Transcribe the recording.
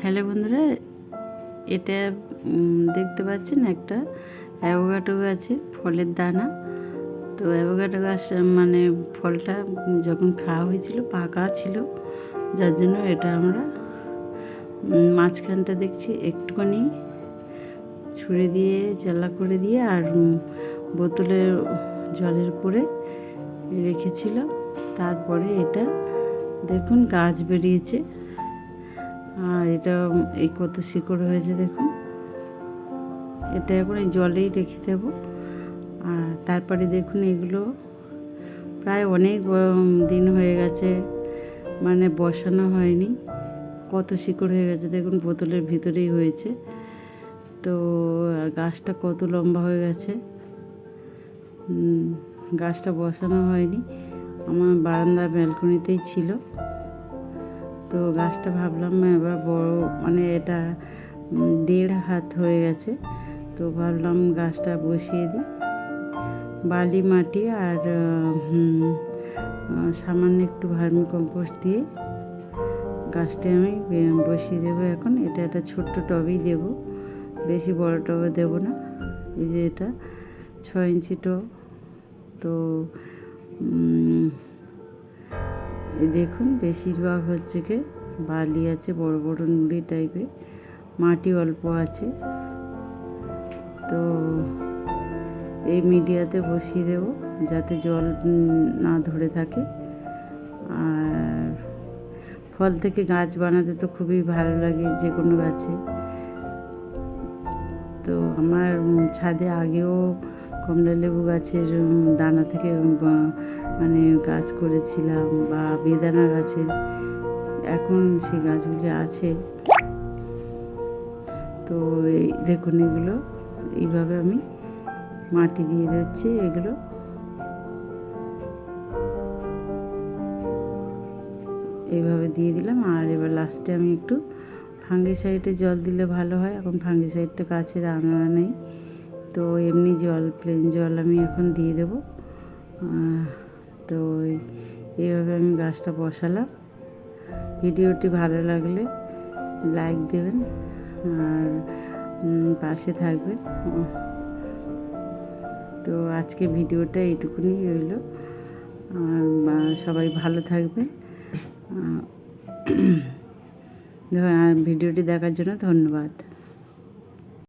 Hello বন্ধুরা, এটা দেখতে পাচ্ছেন একটা অ্যাভোকাডো গাছের ফলের দানা। তো অ্যাভোকাডো গাছ মানে ফলটা যখন খাওয়া হয়েছিল পাকা ছিল, যার জন্য এটা আমরা মাঝখানটা দেখছি একটুখানি ছুঁড়ে দিয়ে জ্বালা করে দিয়ে আর বোতলের জলের উপরে রেখেছিল। তারপরে এটা দেখুন গাছ বেরিয়েছে, আর এটা এই কত শিকড় হয়েছে দেখুন। এটা এখন এই জলেই রেখে দেব। আর তারপরে দেখুন এগুলো প্রায় অনেক দিন হয়ে গেছে, মানে বসানো হয়নি, কত শিকড় হয়ে গেছে দেখুন, বোতলের ভিতরেই হয়েছে। তো আর গাছটা কত লম্বা হয়ে গেছে। গাছটা বসানো হয়নি, আমার বারান্দা ব্যালকনিতেই ছিল। তো গাছটা ভাবলাম এবার বড়, মানে এটা 1.5 হাত হয়ে গেছে। তো ভাবলাম গাছটা বসিয়ে দিই, বালি মাটি আর সামান্য একটু ভার্মি কম্পোস্ট দিয়ে গাছটা আমি বসিয়ে দেবো। এখন এটা একটা ছোট্ট টবেই দেব, বেশি বড় টবে দেব না। এই যে এটা 6 ইঞ্চি টব। তো দেখুন বেশিরভাগ হচ্ছে কি বালি আছে, বড় বড় নুড়ি টাইপের, মাটি অল্প আছে। তো এই মিডিয়াতে বসিয়ে দেব যাতে জল না ধরে থাকে। আর ফল থেকে গাছ বানাতে তো খুবই ভালো লাগে যে কোনো গাছে। তো আমার ছাদে আগেও কমলালেবু গাছের দানা থেকে মানে গাছ করেছিলাম, বা বেদানা গাছের, এখন সেই গাছগুলি আছে। তো এই দেখুন এগুলো এইভাবে আমি মাটি দিয়ে দিচ্ছি, এগুলো এইভাবে দিয়ে দিলাম। আর এবার লাস্টে আমি একটু ফাঙ্গিসাইডে জল দিলে ভালো হয়। এখন ফাঙ্গিসাইডটা গাছের আনা নেই, তো এমনি জল, প্লেন জল আমি এখন দিয়ে দেব। তো এইভাবে আমি গাছটা বসালাম। ভিডিওটি ভালো লাগলে লাইক দেবেন আর পাশে থাকবেন। তো আজকে ভিডিওটা এইটুকুনি রইল। আর সবাই ভালো থাকবেন। আর ভিডিওটি দেখার জন্য ধন্যবাদ।